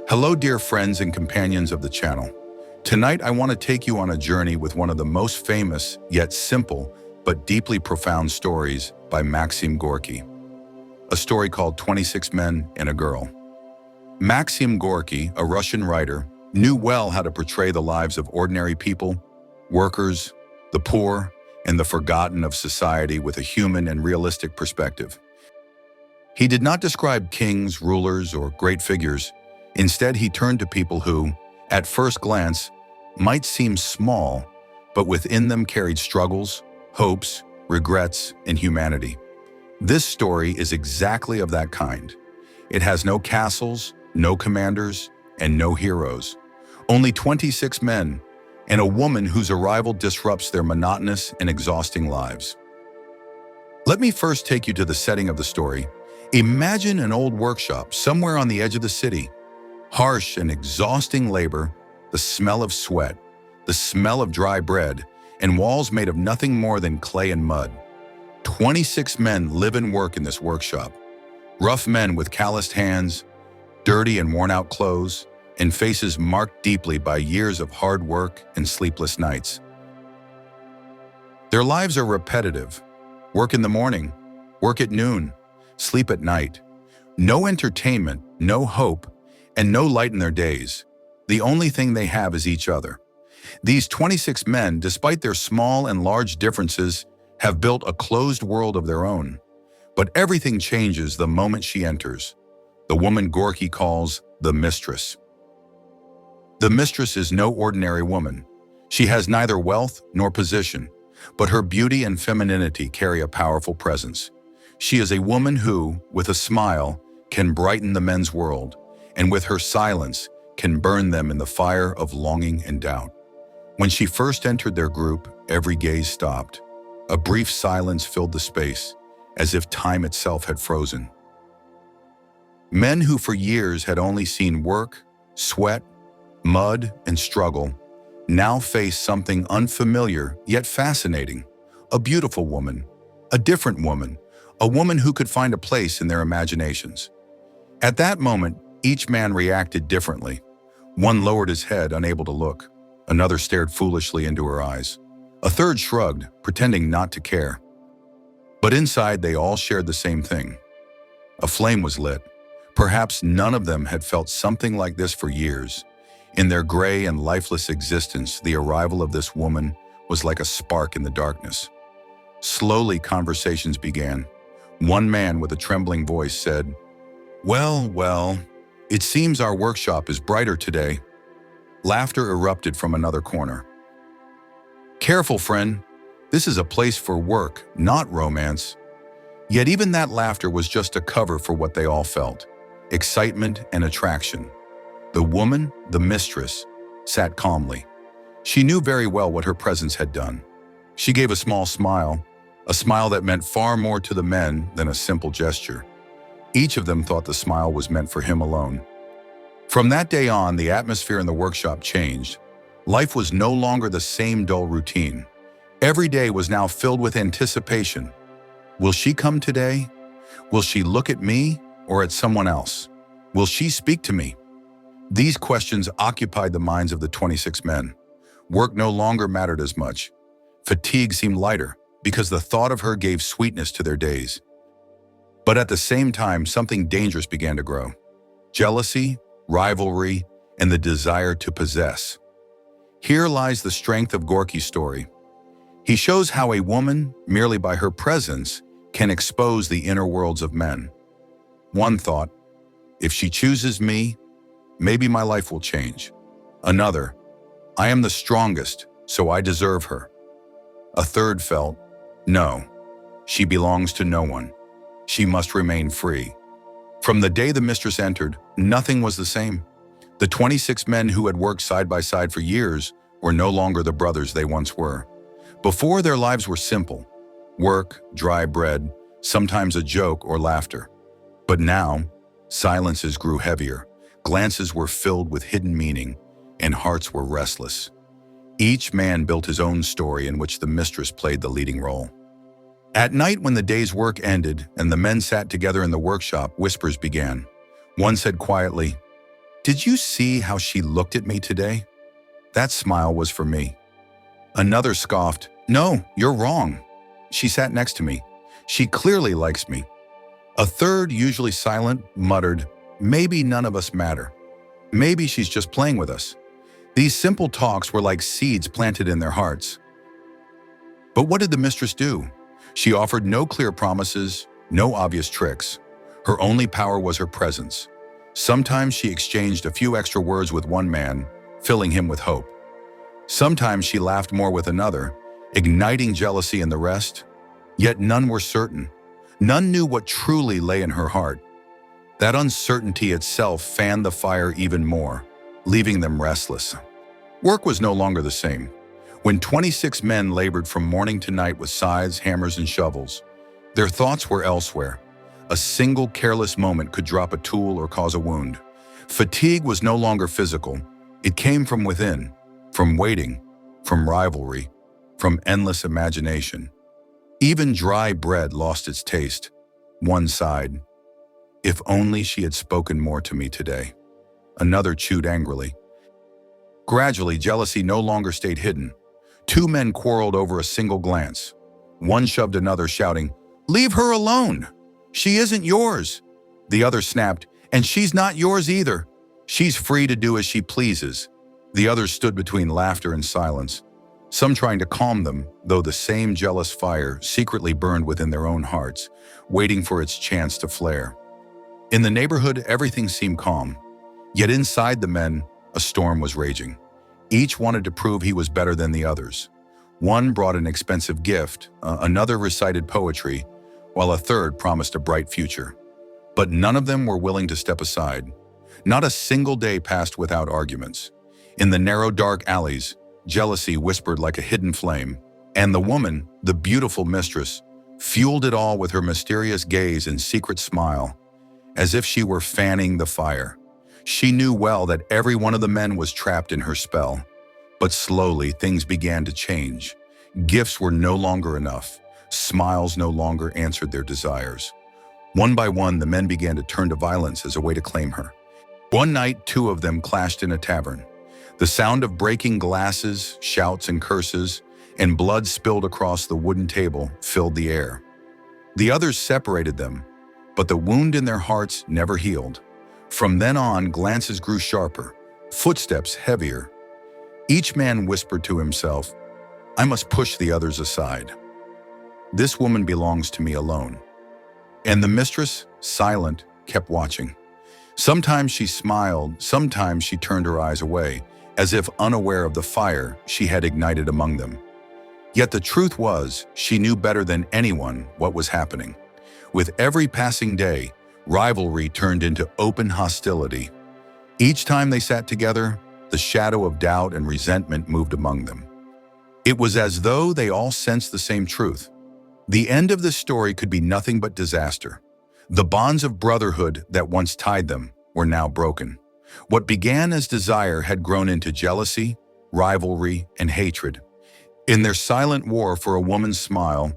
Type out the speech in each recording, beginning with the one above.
Hello, dear friends and companions of the channel. Tonight, I want to take you on a journey with one of the most famous, yet simple, but deeply profound stories by Maxim Gorky. A story called 26 Men and a Girl. Maxim Gorky, a Russian writer, knew well how to portray the lives of ordinary people, workers, the poor, and the forgotten of society with a human and realistic perspective. He did not describe kings, rulers, or great figures. Instead, he turned to people who, at first glance, might seem small, but within them carried struggles, hopes, regrets, and humanity. This story is exactly of that kind. It has no castles, no commanders, and no heroes. Only 26 men, and a woman whose arrival disrupts their monotonous and exhausting lives. Let me first take you to the setting of the story. Imagine an old workshop somewhere on the edge of the city. Harsh and exhausting labor, the smell of sweat, the smell of dry bread, and walls made of nothing more than clay and mud. 26 men live and work in this workshop. Rough men with calloused hands, dirty and worn-out clothes, and faces marked deeply by years of hard work and sleepless nights. Their lives are repetitive. Work in the morning, work at noon, sleep at night. No entertainment, no hope, and no light in their days. The only thing they have is each other. These 26 men, despite their small and large differences, have built a closed world of their own. But everything changes the moment she enters. The woman Gorky calls the mistress. The mistress is no ordinary woman. She has neither wealth nor position, but her beauty and femininity carry a powerful presence. She is a woman who, with a smile, can brighten the men's world, and with her silence, can burn them in the fire of longing and doubt. When she first entered their group, every gaze stopped. A brief silence filled the space, as if time itself had frozen. Men who for years had only seen work, sweat, mud, and struggle, now faced something unfamiliar yet fascinating. A beautiful woman, a different woman, a woman who could find a place in their imaginations. At that moment, each man reacted differently. One lowered his head, unable to look. Another stared foolishly into her eyes. A third shrugged, pretending not to care. But inside, they all shared the same thing. A flame was lit. Perhaps none of them had felt something like this for years. In their gray and lifeless existence, the arrival of this woman was like a spark in the darkness. Slowly, conversations began. One man with a trembling voice said, Well, it seems our workshop is brighter today." Laughter erupted from another corner. "Careful, friend. This is a place for work, not romance." Yet even that laughter was just a cover for what they all felt: excitement and attraction. The woman, the mistress, sat calmly. She knew very well what her presence had done. She gave a small smile, a smile that meant far more to the men than a simple gesture. Each of them thought the smile was meant for him alone. From that day on, the atmosphere in the workshop changed. Life was no longer the same dull routine. Every day was now filled with anticipation. Will she come today? Will she look at me or at someone else? Will she speak to me? These questions occupied the minds of the 26 men. Work no longer mattered as much. Fatigue seemed lighter, because the thought of her gave sweetness to their days. But at the same time, something dangerous began to grow. Jealousy, rivalry, and the desire to possess. Here lies the strength of Gorky's story. He shows how a woman, merely by her presence, can expose the inner worlds of men. One thought, if she chooses me, maybe my life will change. Another, I am the strongest, so I deserve her. A third felt, no, she belongs to no one. She must remain free. From the day the mistress entered, nothing was the same. The 26 men who had worked side by side for years were no longer the brothers they once were. Before, their lives were simple: work, dry bread, sometimes a joke or laughter. But now, silences grew heavier, glances were filled with hidden meaning, and hearts were restless. Each man built his own story in which the mistress played the leading role. At night, when the day's work ended and the men sat together in the workshop, whispers began. One said quietly, Did you see how she looked at me today? That smile was for me. Another scoffed, no, you're wrong. She sat next to me. She clearly likes me. A third, usually silent, muttered, maybe none of us matter. Maybe she's just playing with us. These simple talks were like seeds planted in their hearts. But what did the mistress do? She offered no clear promises, no obvious tricks. Her only power was her presence. Sometimes she exchanged a few extra words with one man, filling him with hope. Sometimes she laughed more with another, igniting jealousy in the rest. Yet none were certain. None knew what truly lay in her heart. That uncertainty itself fanned the fire even more, leaving them restless. Work was no longer the same. When 26 men labored from morning to night with scythes, hammers, and shovels, their thoughts were elsewhere. A single careless moment could drop a tool or cause a wound. Fatigue was no longer physical. It came from within, from waiting, from rivalry, from endless imagination. Even dry bread lost its taste. One sighed, if only she had spoken more to me today. Another chewed angrily. Gradually, jealousy no longer stayed hidden. Two men quarreled over a single glance. One shoved another, shouting, leave her alone! She isn't yours! The other snapped, and she's not yours either. She's free to do as she pleases. The others stood between laughter and silence, some trying to calm them, though the same jealous fire secretly burned within their own hearts, waiting for its chance to flare. In the neighborhood, everything seemed calm. Yet inside the men, a storm was raging. Each wanted to prove he was better than the others. One brought an expensive gift, another recited poetry, while a third promised a bright future. But none of them were willing to step aside. Not a single day passed without arguments. In the narrow, dark alleys, jealousy whispered like a hidden flame, and the woman, the beautiful mistress, fueled it all with her mysterious gaze and secret smile, as if she were fanning the fire. She knew well that every one of the men was trapped in her spell. But slowly, things began to change. Gifts were no longer enough. Smiles no longer answered their desires. One by one, the men began to turn to violence as a way to claim her. One night, two of them clashed in a tavern. The sound of breaking glasses, shouts and curses, and blood spilled across the wooden table filled the air. The others separated them, but the wound in their hearts never healed. From then on, glances grew sharper, footsteps heavier. Each man whispered to himself, I must push the others aside. This woman belongs to me alone. And the mistress, silent, kept watching. Sometimes she smiled, sometimes she turned her eyes away, as if unaware of the fire she had ignited among them. Yet the truth was, she knew better than anyone what was happening. With every passing day, rivalry turned into open hostility. Each time they sat together, the shadow of doubt and resentment moved among them. It was as though they all sensed the same truth. The end of this story could be nothing but disaster. The bonds of brotherhood that once tied them were now broken. What began as desire had grown into jealousy, rivalry, and hatred. In their silent war for a woman's smile,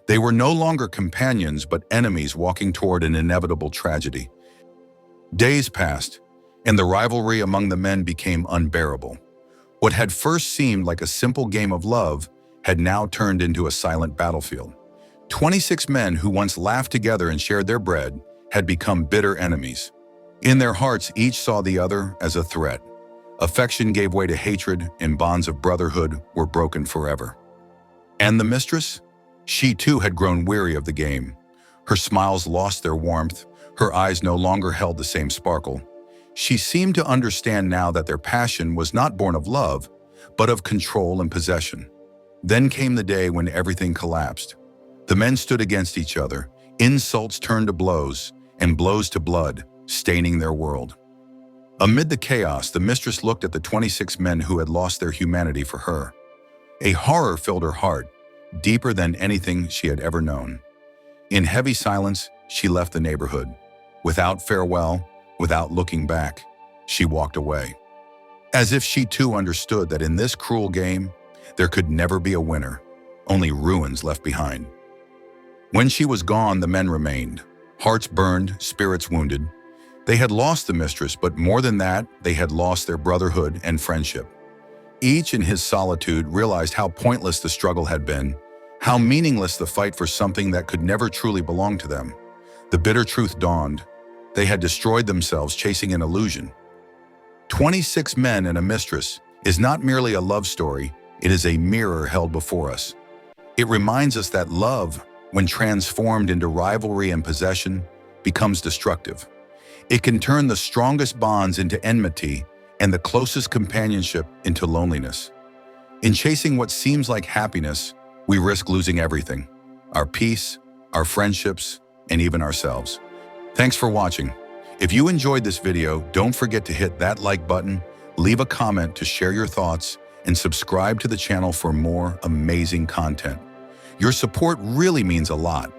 they were no longer companions but enemies walking toward an inevitable tragedy. Days passed, and the rivalry among the men became unbearable. What had first seemed like a simple game of love had now turned into a silent battlefield. 26 men who once laughed together and shared their bread had become bitter enemies. In their hearts, each saw the other as a threat. Affection gave way to hatred, and bonds of brotherhood were broken forever. And the mistress? She too had grown weary of the game. Her smiles lost their warmth, her eyes no longer held the same sparkle. She seemed to understand now that their passion was not born of love, but of control and possession. Then came the day when everything collapsed. The men stood against each other, insults turned to blows, and blows to blood, staining their world. Amid the chaos, the mistress looked at the 26 men who had lost their humanity for her. A horror filled her heart, deeper than anything she had ever known. In heavy silence, she left the neighborhood. Without farewell, without looking back, she walked away. As if she too understood that in this cruel game, there could never be a winner, only ruins left behind. When she was gone, the men remained, hearts burned, spirits wounded. They had lost the mistress, but more than that, they had lost their brotherhood and friendship. Each in his solitude realized how pointless the struggle had been, how meaningless the fight for something that could never truly belong to them. The bitter truth dawned. They had destroyed themselves chasing an illusion. 26 Men and a Mistress is not merely a love story, it is a mirror held before us. It reminds us that love, when transformed into rivalry and possession, becomes destructive. It can turn the strongest bonds into enmity and the closest companionship into loneliness. In chasing what seems like happiness, we risk losing everything: our peace, our friendships, and even ourselves. Thanks for watching. If you enjoyed this video, don't forget to hit that like button, leave a comment to share your thoughts, and subscribe to the channel for more amazing content. Your support really means a lot.